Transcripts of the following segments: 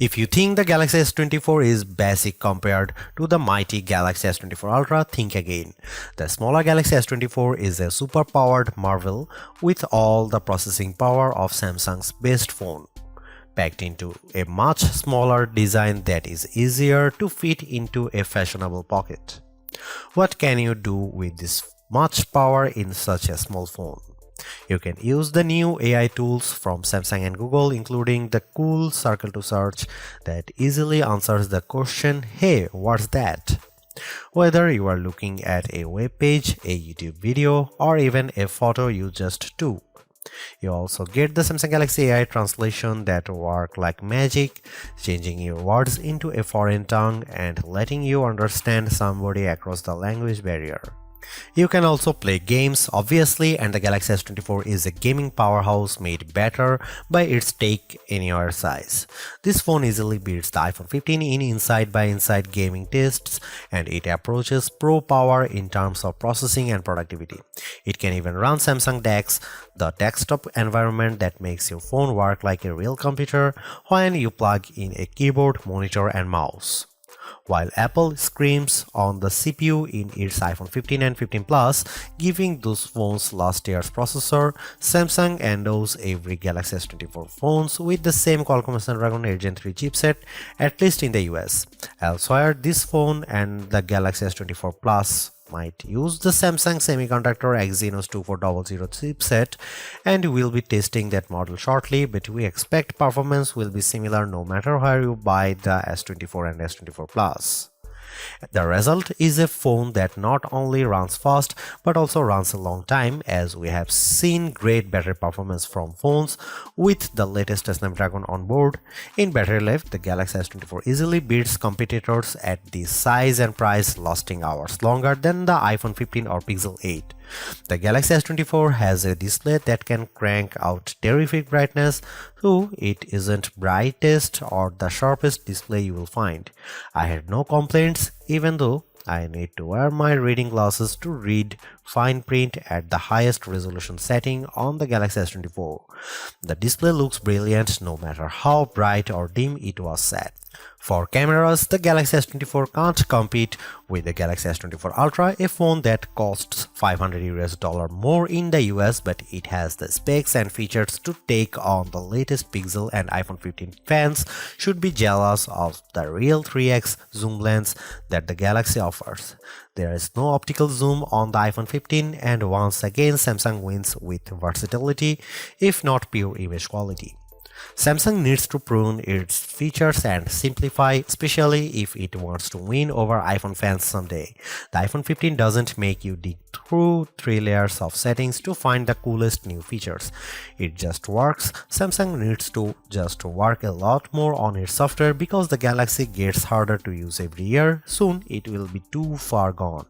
If you think the Galaxy S24 is basic compared to the mighty Galaxy S24 Ultra, think again. The smaller Galaxy S24 is a super-powered marvel with all the processing power of Samsung's best phone, packed into a much smaller design that is easier to fit into a fashionable pocket. What can you do with this much power in such a small phone? You can use the new AI tools from Samsung and Google, including the cool circle to search that easily answers the question, "Hey, what's that?" Whether you are looking at a web page, a YouTube video, or even a photo you just took. You also get the Samsung Galaxy AI translation that work like magic, changing your words into a foreign tongue and letting you understand somebody across the language barrier. You can also play games, obviously, and the Galaxy S24 is a gaming powerhouse made better by its take-anywhere size. This phone easily beats the iPhone 15 in inside-by-inside gaming tests, and it approaches pro power in terms of processing and productivity. It can even run Samsung DeX, the desktop environment that makes your phone work like a real computer when you plug in a keyboard, monitor, and mouse. While Apple screams on the CPU in its iPhone 15 and 15 Plus, giving those phones last year's processor, Samsung endows every Galaxy S24 phones with the same Qualcomm Snapdragon 8 Gen 3 chipset, at least in the US. Elsewhere, this phone and the Galaxy S24 Plus might use the Samsung Semiconductor Exynos 2400 chipset, and we'll be testing that model shortly, but we expect performance will be similar no matter where you buy the S24 and S24 Plus. The result is a phone that not only runs fast but also runs a long time, as we have seen great battery performance from phones with the latest Snapdragon on board. In battery life, the Galaxy S24 easily beats competitors at this size and price, lasting hours longer than the iPhone 15 or Pixel 8. The Galaxy S24 has a display that can crank out terrific brightness, though it isn't brightest or the sharpest display you will find. I had no complaints, even though I need to wear my reading glasses to read fine print at the highest resolution setting on the Galaxy S24. The display looks brilliant no matter how bright or dim it was set. For cameras, the Galaxy S24 can't compete with the Galaxy S24 Ultra, a phone that costs $500 more in the US, but it has the specs and features to take on the latest Pixel, and iPhone 15 fans should be jealous of the real 3x zoom lens that the Galaxy offers. There is no optical zoom on the iPhone 15, and once again Samsung wins with versatility, if not pure image quality. Samsung needs to prune its features and simplify, especially if it wants to win over iPhone fans someday. The iPhone 15 doesn't make you dig through 3 layers of settings to find the coolest new features. It just works. Samsung needs to just work a lot more on its software, because the Galaxy gets harder to use every year. Soon it will be too far gone.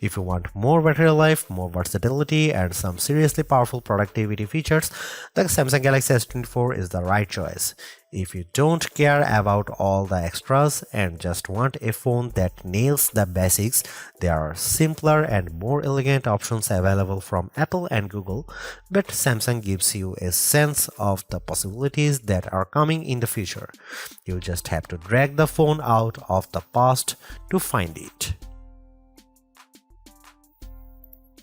If you want more battery life, more versatility, and some seriously powerful productivity features, the Samsung Galaxy S24 is the right choice. If you don't care about all the extras and just want a phone that nails the basics, there are simpler and more elegant options available from Apple and Google, but Samsung gives you a sense of the possibilities that are coming in the future. You just have to drag the phone out of the past to find it.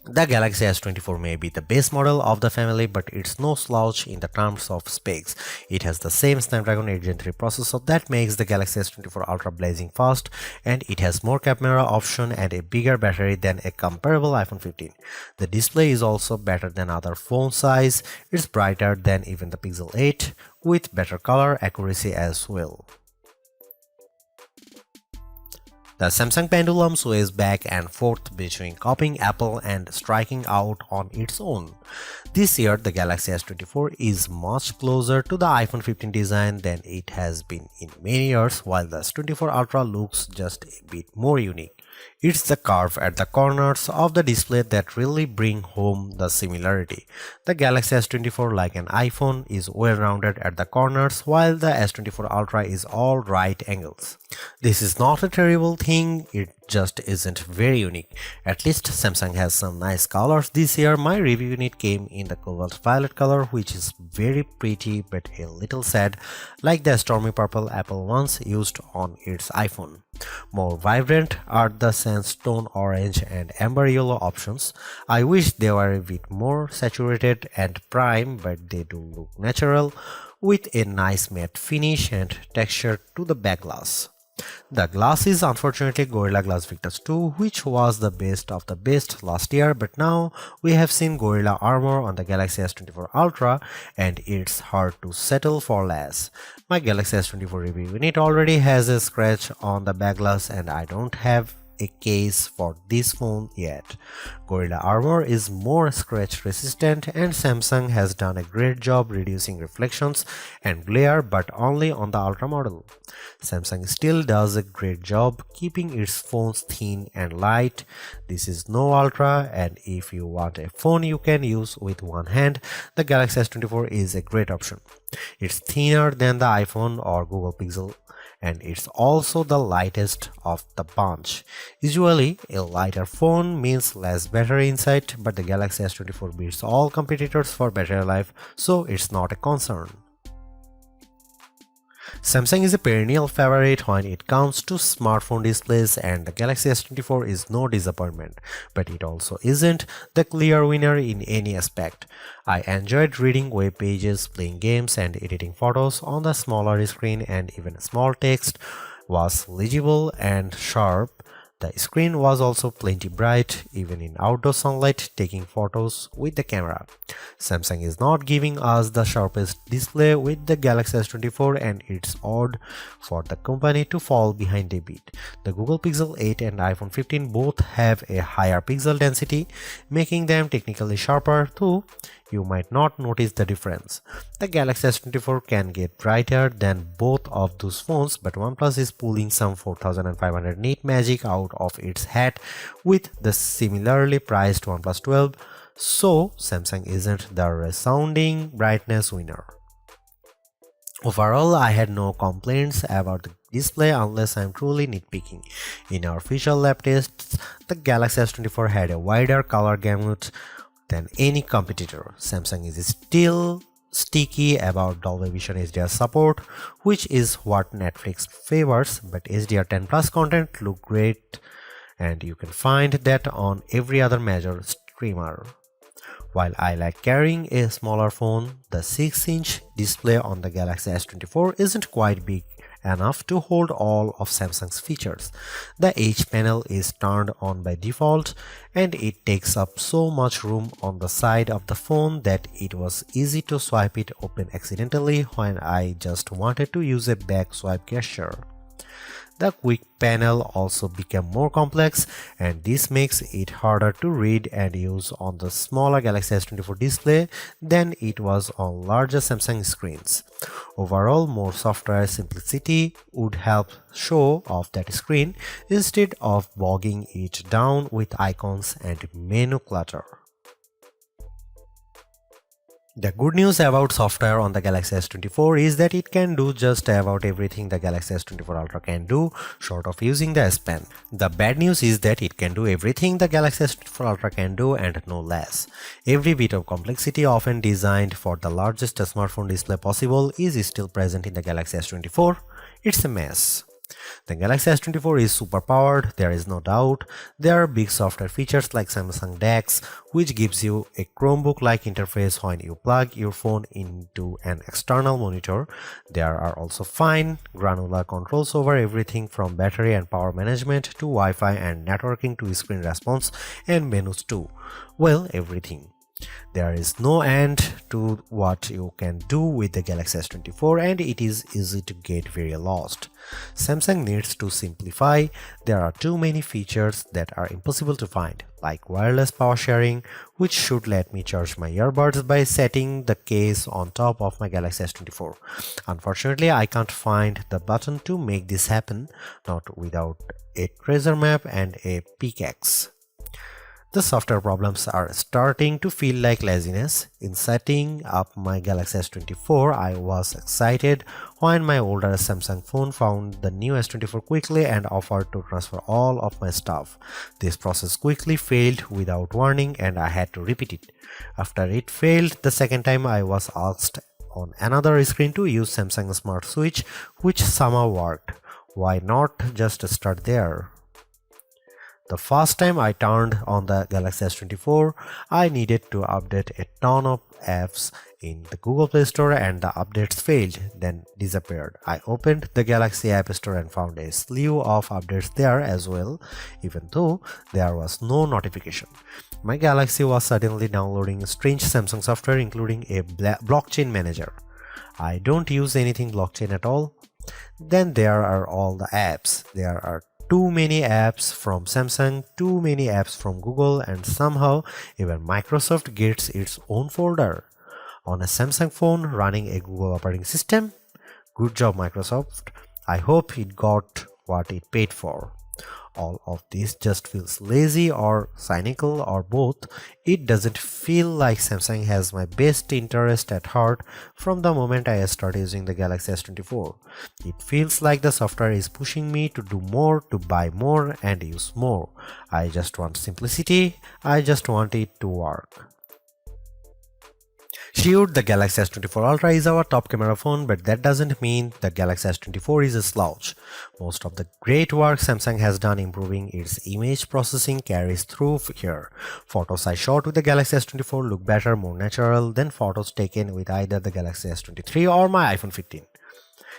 The Galaxy S24 may be the base model of the family, but it's no slouch in the terms of specs. It has the same Snapdragon 8 Gen 3 processor that makes the Galaxy S24 Ultra blazing fast, and it has more camera option and a bigger battery than a comparable iPhone 15. The display is also better than other phone size. It's brighter than even the Pixel 8, with better color accuracy as well. The Samsung pendulum sways back and forth between copying Apple and striking out on its own. This year, the Galaxy S24 is much closer to the iPhone 15 design than it has been in many years, while the S24 Ultra looks just a bit more unique. It's the curve at the corners of the display that really bring home the similarity. The Galaxy S24, like an iPhone, is well rounded at the corners, while the S24 Ultra is all right angles. This is not a terrible thing, it just isn't very unique. At least Samsung has some nice colors this year. My review unit came in the cobalt violet color, which is very pretty but a little sad, like the stormy purple Apple once used on its iPhone. More vibrant are the sandstone orange and amber yellow options. I wish they were a bit more saturated and prime, but they do look natural with a nice matte finish and texture to the back glass. The glass is unfortunately Gorilla Glass Victus 2, which was the best of the best last year, but now we have seen Gorilla Armor on the Galaxy S24 Ultra and it's hard to settle for less. My Galaxy S24 review unit already has a scratch on the back glass and I don't have a case for this phone yet. Gorilla Armor is more scratch resistant and Samsung has done a great job reducing reflections and glare, but only on the Ultra model. Samsung still does a great job keeping its phones thin and light. This is no Ultra, and if you want a phone you can use with one hand, the Galaxy S24 is a great option. It's thinner than the iPhone or Google Pixel, and it's also the lightest of the bunch. Usually, a lighter phone means less battery inside, but the Galaxy S24 beats all competitors for battery life, so it's not a concern. Samsung is a perennial favorite when it comes to smartphone displays, and the Galaxy S24 is no disappointment, but it also isn't the clear winner in any aspect. I enjoyed reading web pages, playing games, and editing photos on the smaller screen, and even small text was legible and sharp. The screen was also plenty bright, even in outdoor sunlight, taking photos with the camera. Samsung is not giving us the sharpest display with the Galaxy S24, and it's odd for the company to fall behind a bit. The Google Pixel 8 and iPhone 15 both have a higher pixel density, making them technically sharper, though you might not notice the difference. The Galaxy S24 can get brighter than both of those phones, but OnePlus is pulling some 4500 nit magic out of its hat with the similarly priced OnePlus 12, so Samsung isn't the resounding brightness winner. Overall, I had no complaints about the display unless I'm truly nitpicking. In our official lab tests, the Galaxy S24 had a wider color gamut than any competitor. Samsung is still sticky about Dolby Vision HDR support, which is what Netflix favors, but HDR10 Plus content look great and you can find that on every other major streamer. While I like carrying a smaller phone, the 6-inch display on the Galaxy S24 isn't quite big enough to hold all of Samsung's features. The H panel is turned on by default and it takes up so much room on the side of the phone that it was easy to swipe it open accidentally when I just wanted to use a back swipe gesture. The quick panel also became more complex, and this makes it harder to read and use on the smaller Galaxy S24 display than it was on larger Samsung screens. Overall, more software simplicity would help show off that screen instead of bogging it down with icons and menu clutter. The good news about software on the Galaxy S24 is that it can do just about everything the Galaxy S24 Ultra can do, short of using the S Pen. The bad news is that it can do everything the Galaxy S24 Ultra can do and no less. Every bit of complexity often designed for the largest smartphone display possible is still present in the Galaxy S24. It's a mess. The Galaxy S24 is super powered, there is no doubt. There are big software features like Samsung DeX, which gives you a Chromebook-like interface when you plug your phone into an external monitor. There are also fine, granular controls over everything from battery and power management to Wi-Fi and networking to screen response and menus too. Well, everything. There is no end to what you can do with the Galaxy S24 and it is easy to get very lost. Samsung needs to simplify. There are too many features that are impossible to find, like wireless power sharing, which should let me charge my earbuds by setting the case on top of my Galaxy S24. Unfortunately, I can't find the button to make this happen, not without a treasure map and a pickaxe. The software problems are starting to feel like laziness. In setting up my Galaxy S24, I was excited when my older Samsung phone found the new S24 quickly and offered to transfer all of my stuff. This process quickly failed without warning and I had to repeat it. After it failed the second time, I was asked on another screen to use Samsung Smart Switch, which somehow worked. Why not just start there? The first time I turned on the Galaxy S24, I needed to update a ton of apps in the Google Play Store and the updates failed, then disappeared. I opened the Galaxy App Store and found a slew of updates there as well, even though there was no notification. My Galaxy was suddenly downloading strange Samsung software including a blockchain manager. I don't use anything blockchain at all. Then there are all the apps. There are too many apps from Samsung, too many apps from Google, and somehow even Microsoft gets its own folder. On a Samsung phone running a Google operating system? Good job, Microsoft. I hope it got what it paid for. All of this just feels lazy or cynical or both. It doesn't feel like Samsung has my best interest at heart from the moment I started using the Galaxy S24. It feels like the software is pushing me to do more, to buy more and use more. I just want simplicity. I just want it to work. Sure, the Galaxy S24 Ultra is our top camera phone, but that doesn't mean the Galaxy S24 is a slouch. Most of the great work Samsung has done improving its image processing carries through here. Photos I shot with the Galaxy S24 look better, more natural than photos taken with either the Galaxy S23 or my iPhone 15.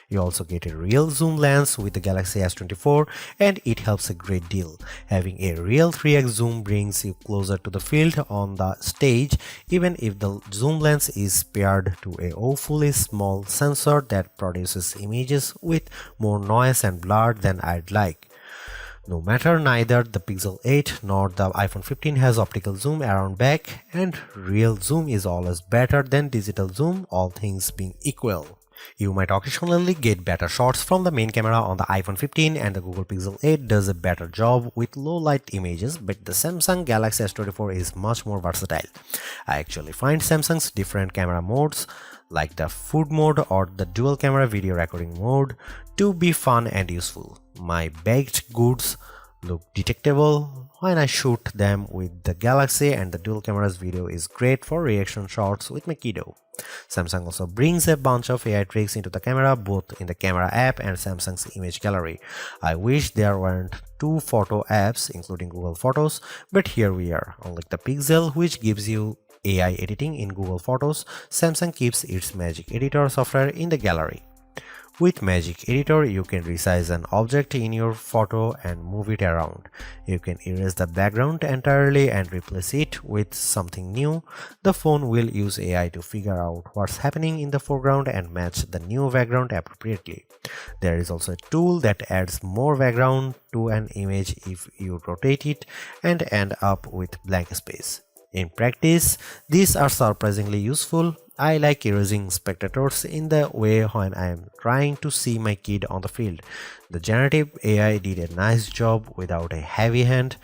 You also get a real zoom lens with the Galaxy S24 and it helps a great deal. Having a real 3x zoom brings you closer to the field on the stage even if the zoom lens is paired to a awfully small sensor that produces images with more noise and blur than I'd like. No matter, neither the Pixel 8 nor the iPhone 15 has optical zoom around back, and real zoom is always better than digital zoom, all things being equal. You might occasionally get better shots from the main camera on the iPhone 15 and the Google Pixel 8 does a better job with low light images, but the Samsung Galaxy S24 is much more versatile. I actually find Samsung's different camera modes like the food mode or the dual camera video recording mode to be fun and useful. My baked goods look detectable when I shoot them with the Galaxy and the dual cameras video is great for reaction shots with my kiddo. Samsung also brings a bunch of AI tricks into the camera both in the camera app and Samsung's image gallery. I wish there weren't two photo apps including Google Photos, but here we are. Unlike the Pixel which gives you AI editing in Google Photos, Samsung keeps its Magic Editor software in the gallery. With Magic Editor, you can resize an object in your photo and move it around. You can erase the background entirely and replace it with something new. The phone will use AI to figure out what's happening in the foreground and match the new background appropriately. There is also a tool that adds more background to an image if you rotate it and end up with blank space. In practice, these are surprisingly useful. I like erasing spectators in the way when I am trying to see my kid on the field. The generative AI did a nice job without a heavy hand,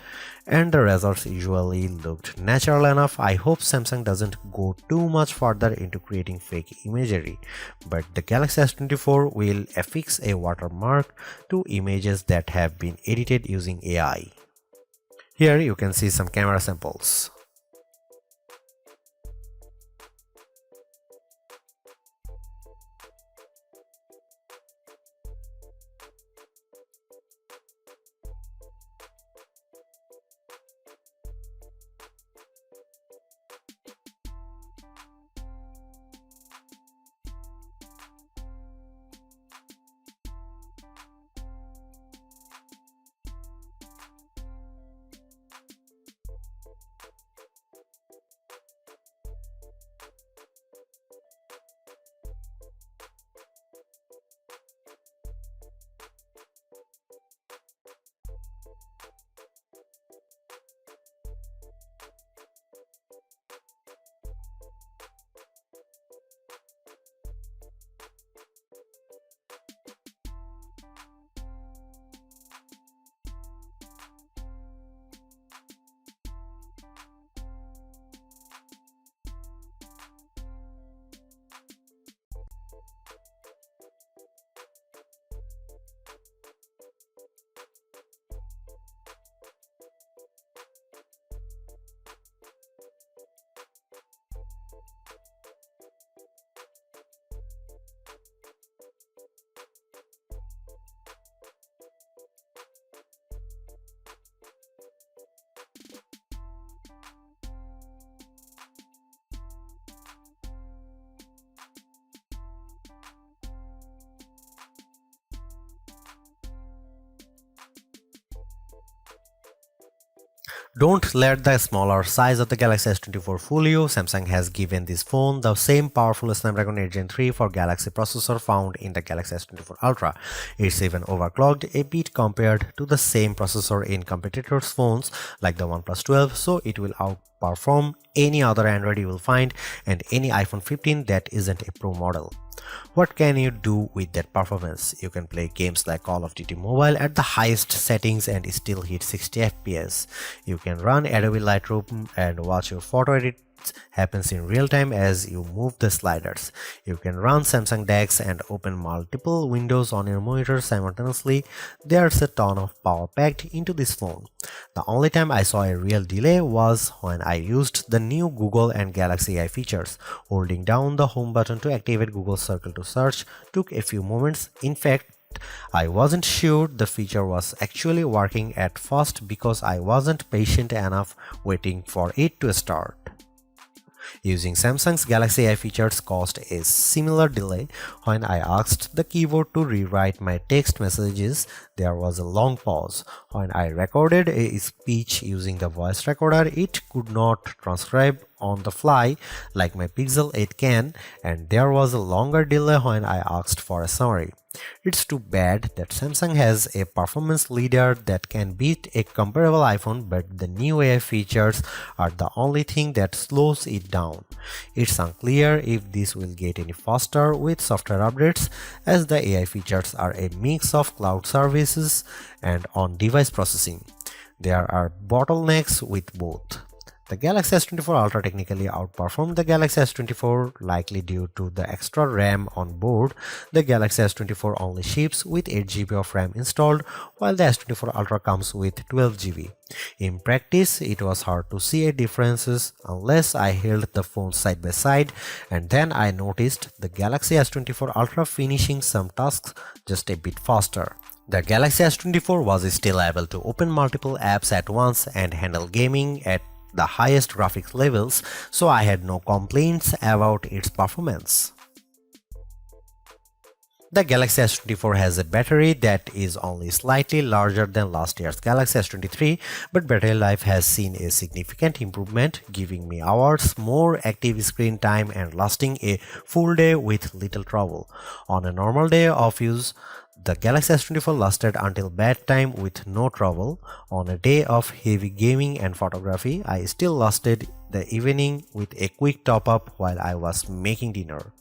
and the results usually looked natural enough. I hope Samsung doesn't go too much further into creating fake imagery, but the Galaxy S24 will affix a watermark to images that have been edited using AI. Here you can see some camera samples. Don't let the smaller size of the Galaxy S24 fool you. Samsung has given this phone the same powerful Snapdragon 8 Gen 3 for Galaxy processor found in the Galaxy S24 Ultra. It's even overclocked a bit compared to the same processor in competitors' phones like the OnePlus 12, so it will outperform any other Android you will find and any iPhone 15 that isn't a Pro model. What can you do with that performance? You can play games like Call of Duty Mobile at the highest settings and still hit 60 FPS. You can run Adobe Lightroom and watch your photo edits happens in real time as you move the sliders. You can run Samsung DeX and open multiple windows on your monitor simultaneously. There's a ton of power packed into this phone. The only time I saw a real delay was when I used the new Google and Galaxy AI features. Holding down the home button to activate Google Circle to search took a few moments. In fact, I wasn't sure the feature was actually working at first because I wasn't patient enough waiting for it to start. Using Samsung's Galaxy AI features caused a similar delay. When I asked the keyboard to rewrite my text messages, there was a long pause. When I recorded a speech using the voice recorder, it could not transcribe on the fly like my Pixel 8 can, and there was a longer delay when I asked for a summary. It's too bad that Samsung has a performance leader that can beat a comparable iPhone, but the new AI features are the only thing that slows it down. It's unclear if this will get any faster with software updates, as the AI features are a mix of cloud services and on-device processing. There are bottlenecks with both. The Galaxy S24 Ultra technically outperformed the Galaxy S24, likely due to the extra RAM on board. The Galaxy S24 only ships with 8GB of RAM installed, while the S24 Ultra comes with 12GB. In practice, it was hard to see a differences unless I held the phones side by side, and then I noticed the Galaxy S24 Ultra finishing some tasks just a bit faster. The Galaxy S24 was still able to open multiple apps at once and handle gaming at the highest graphics levels, so I had no complaints about its performance. The Galaxy S24 has a battery that is only slightly larger than last year's Galaxy S23, but battery life has seen a significant improvement, giving me hours more active screen time and lasting a full day with little trouble. On a normal day of use, the Galaxy S24 lasted until bedtime with no trouble. On a day of heavy gaming and photography, I still lasted the evening with a quick top-up while I was making dinner.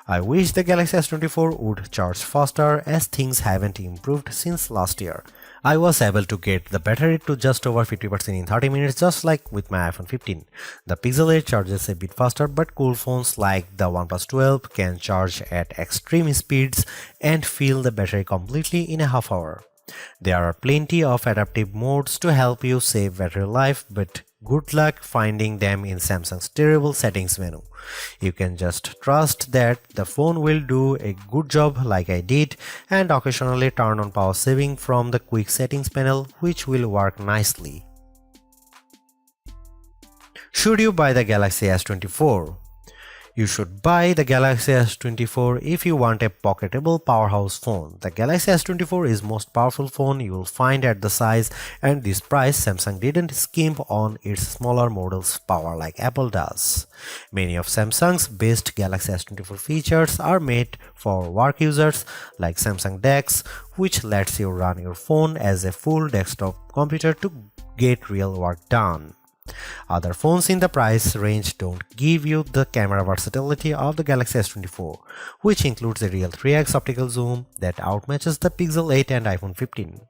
I wish the Galaxy S24 would charge faster, as things haven't improved since last year. I was able to get the battery to just over 50% in 30 minutes, just like with my iPhone 15. The Pixel 8 charges a bit faster, but cool phones like the OnePlus 12 can charge at extreme speeds and fill the battery completely in a half hour. There are plenty of adaptive modes to help you save battery life, but good luck finding them in Samsung's terrible settings menu. You can just trust that the phone will do a good job like I did, and occasionally turn on power saving from the quick settings panel, which will work nicely. Should you buy the Galaxy S24? You should buy the Galaxy S24 if you want a pocketable powerhouse phone. The Galaxy S24 is most powerful phone you will find at the size and this price. Samsung didn't skimp on its smaller models' power like Apple does. Many of Samsung's best Galaxy S24 features are made for work users, like Samsung DeX, which lets you run your phone as a full desktop computer to get real work done. Other phones in the price range don't give you the camera versatility of the Galaxy S24, which includes a real 3x optical zoom that outmatches the Pixel 8 and iPhone 15.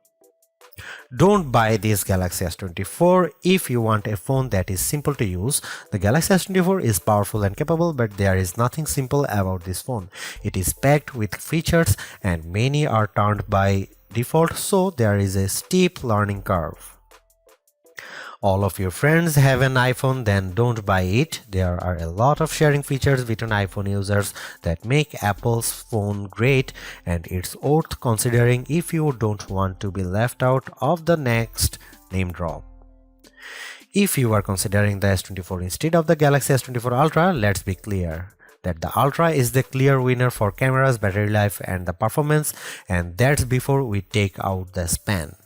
Don't buy this Galaxy S24 if you want a phone that is simple to use. The Galaxy S24 is powerful and capable, but there is nothing simple about this phone. It is packed with features and many are turned by default, so there is a steep learning curve. All of your friends have an iPhone, then don't buy it. There are a lot of sharing features between iPhone users that make Apple's phone great, and it's worth considering if you don't want to be left out of the next name drop. If you are considering the S24 instead of the Galaxy S24 Ultra, let's be clear that the Ultra is the clear winner for cameras, battery life, and the performance, and that's before we take out the span.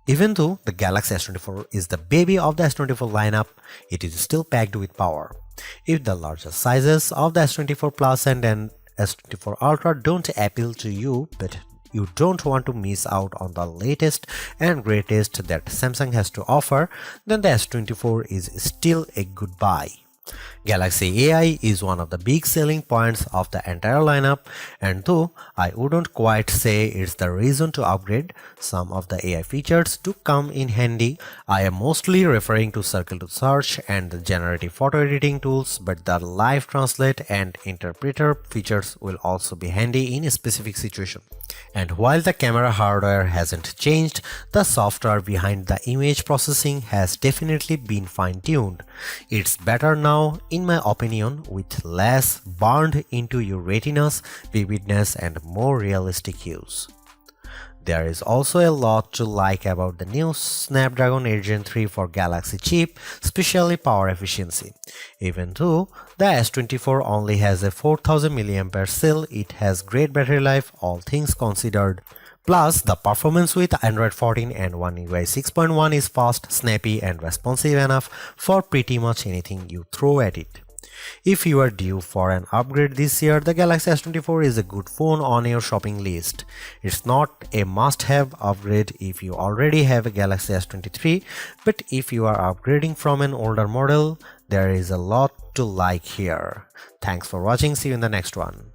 Even though the Galaxy S24 is the baby of the S24 lineup, it is still packed with power. If the larger sizes of the S24 Plus and S24 Ultra don't appeal to you, but you don't want to miss out on the latest and greatest that Samsung has to offer, then the S24 is still a good buy. Galaxy AI is one of the big selling points of the entire lineup, and though I wouldn't quite say it's the reason to upgrade, some of the AI features do come in handy. I am mostly referring to Circle to Search and the generative photo editing tools, but the live translate and interpreter features will also be handy in a specific situation. And while the camera hardware hasn't changed, the software behind the image processing has definitely been fine-tuned. It's better now, in my opinion, with less burned into your retinas, vividness, and more realistic hues. There is also a lot to like about the new Snapdragon 8 Gen 3 for Galaxy chip, especially power efficiency. Even though the S24 only has a 4000 mAh cell, it has great battery life, all things considered. Plus, the performance with Android 14 and One UI 6.1 is fast, snappy, and responsive enough for pretty much anything you throw at it. If you are due for an upgrade this year, the Galaxy S24 is a good phone on your shopping list. It's not a must-have upgrade if you already have a Galaxy S23, but if you are upgrading from an older model, there is a lot to like here. Thanks for watching, see you in the next one.